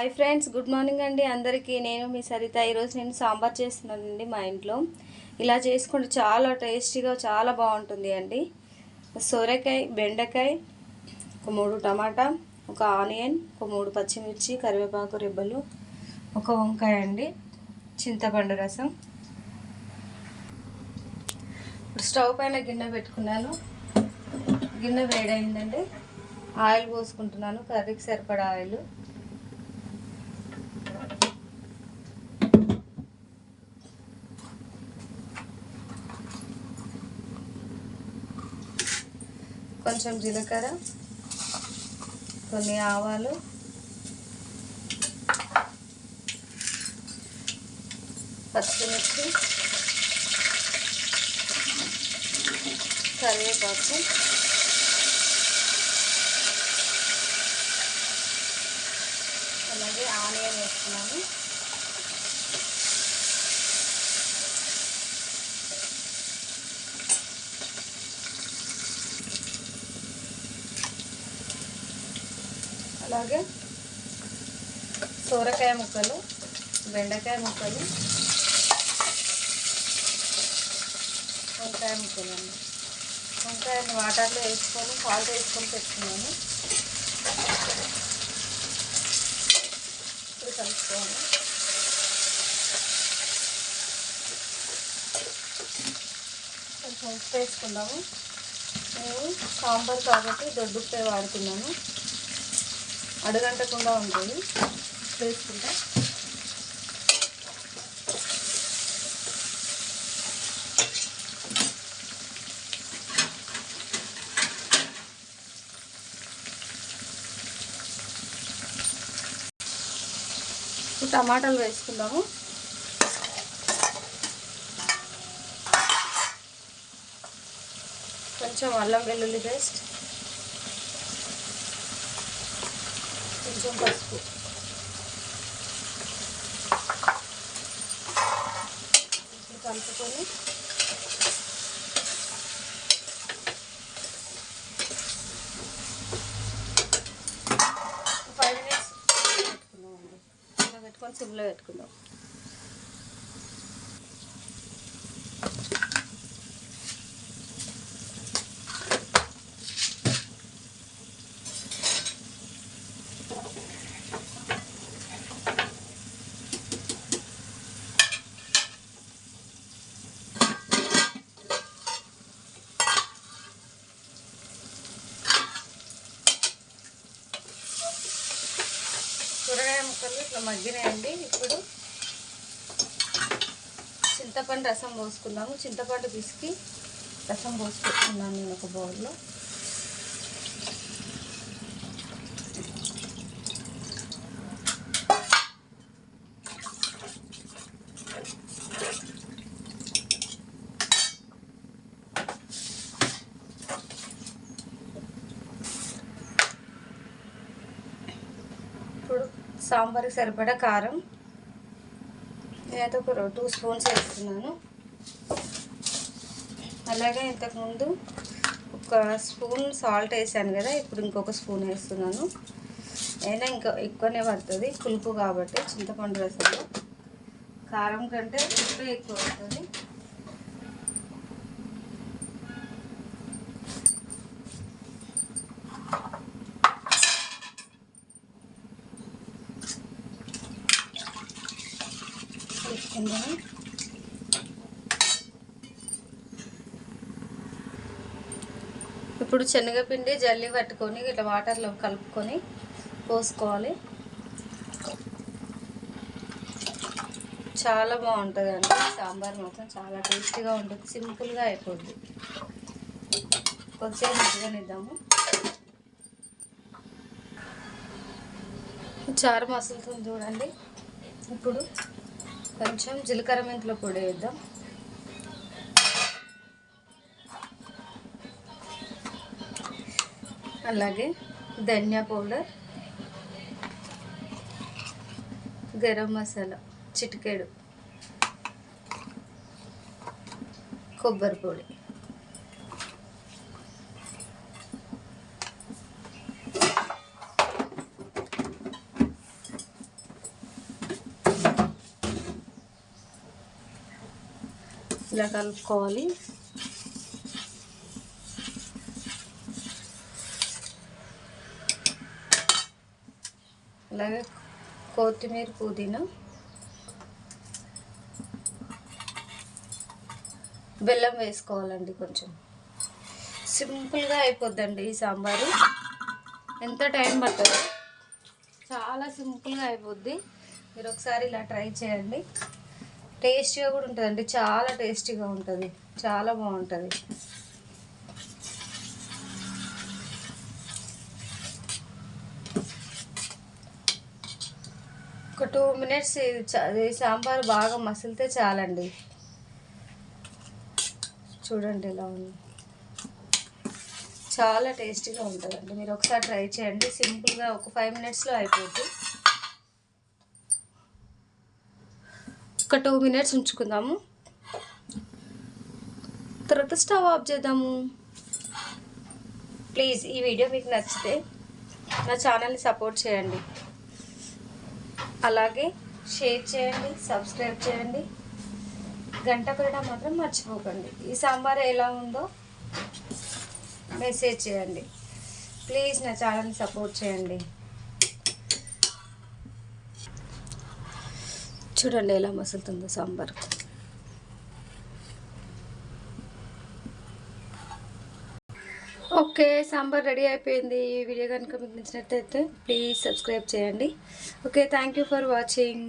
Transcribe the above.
Hi friends, good morning అండి అందరికీ. నేను మీ సరిత. ఈరోజు నేను సాంబార్ చేస్తున్నానండి మా ఇంట్లో. ఇలా చేసుకుంటే చాలా టేస్టీగా చాలా బాగుంటుంది అండి. సొరకాయ, బెండకాయ, ఒక 3 టమాటా, ఒక ఆనియన్, ఒక 3 పచ్చిమిర్చి, కరివేపాకు రెబ్బలు, ఒక వంకాయ అండి, చింతపండు రసం. ఇప్పుడు స్టవ్ పైన గిన్నె పెట్టుకున్నాను. గిన్నె వేడైందండి. ఆయిల్ పోసుకుంటున్నాను, కర్రీకి సరిపడా ఆయిల్. కొంచెం జీలకర్ర, కొన్ని ఆవాలు, పచ్చిమిర్చి, కరివేపాకు, అలాగే ఆనియన్ వేస్తున్నాను. అలాగే సొరకాయ ముక్కలు, బెండకాయ ముక్కలు, వంకాయ ముక్కలు అండి. వంకాయని వాటర్లో వేసుకొని సాల్ట్ వేసుకొని పెట్టుకున్నాను. ఇప్పుడు కలుపుకోవాలి. కొంచెం ఉప్పు వేసుకుందాము. నేను సాంబార్ కాబట్టి దొడ్డుప్పే వాడుతున్నాను, అడుగంటకుండా ఉంటుంది. వేసుకుంటా. టమాటాలు వేసుకుందాము. కొంచెం అల్లం వెల్లుల్లి పేస్ట్, కొంచెం పసుపు, కలుపుకొని ఒక 5 మినిట్స్ పెట్టుకుందామండి. ఇలా పెట్టుకొని సిమ్లో పెట్టుకుందాం. కూరగాయ ముక్కలు ఇట్లా మగ్గినాయండి. ఇప్పుడు చింతపండు రసం పోసుకుందాము. చింతపండు పిసికి రసం పోసుకుంటున్నాను నేను ఒక బౌల్లో. ఇప్పుడు సాంబార్కి సరిపడా కారం, నేనైతే ఒక 2 స్పూన్స్ వేస్తున్నాను. అలాగే ఇంతకుముందు ఒక స్పూన్ సాల్ట్ వేసాను కదా, ఇప్పుడు ఇంకొక స్పూన్ వేస్తున్నాను. అయినా ఇంకా ఎక్కువనే పడుతుంది పులుపు కాబట్టి. చింతపండు రసంలో కారం కంటే ఉప్పు ఎక్కువ పడుతుంది. వేసుకుందాము. ఇప్పుడు శనగపిండి జల్లి పట్టుకొని ఇట్లా వాటర్లో కలుపుకొని పోసుకోవాలి. చాలా బాగుంటుంది అండి సాంబార్. మాత్రం చాలా టేస్టీగా ఉంటుంది, సింపుల్గా అయిపోద్ది. కొద్దిసేపు మగ్గనిద్దాము. చారు మసులుతుంది చూడండి. ఇప్పుడు కొంచెం జీలకర్ర మెంతుల పొడి వేద్దాం. అలాగే ధనియా పౌడర్, గరం మసాలా చిటికెడు, కొబ్బరి పొడి, ఇలా కలుపుకోవాలి. అలాగే కొత్తిమీర, పుదీనా, బెల్లం వేసుకోవాలండి. కొంచెం సింపుల్గా అయిపోద్దండి ఈ సాంబారు. ఎంత టైం పడుతుంది, చాలా సింపుల్గా అయిపోద్ది. మీరు ఒకసారి ఇలా ట్రై చేయండి. టేస్టీగా కూడా ఉంటుందండి, చాలా టేస్టీగా ఉంటుంది, చాలా బాగుంటుంది. ఒక 2 మినిట్స్ ఈ సాంబార్ బాగా మసిలితే చాలండి. చూడండి ఎలా ఉంది, చాలా టేస్టీగా ఉంటుందండి. మీరు ఒకసారి ట్రై చేయండి. సింపుల్గా ఒక 5 మినిట్స్లో అయిపోద్ది. ఒక 2 మినిట్స్ ఉంచుకుందాము, తర్వాత స్టవ్ ఆఫ్ చేద్దాము. ప్లీజ్ ఈ వీడియో మీకు నచ్చితే నా ఛానల్ని సపోర్ట్ చేయండి, అలాగే షేర్ చేయండి, సబ్స్క్రైబ్ చేయండి, గంట కొట్టడం మాత్రం మర్చిపోకండి. ఈ సాంబార్ ఎలా ఉందో మెసేజ్ చేయండి. ప్లీజ్ నా ఛానల్ని సపోర్ట్ చేయండి. చూడండి ఎలా మసులుతుందో సాంబార్. ఓకే, సాంబార్ రెడీ అయిపోయింది. ఈ వీడియో కనుక మీకు నచ్చినట్లయితే ప్లీజ్ సబ్స్క్రైబ్ చేయండి. Okay, thank you for watching.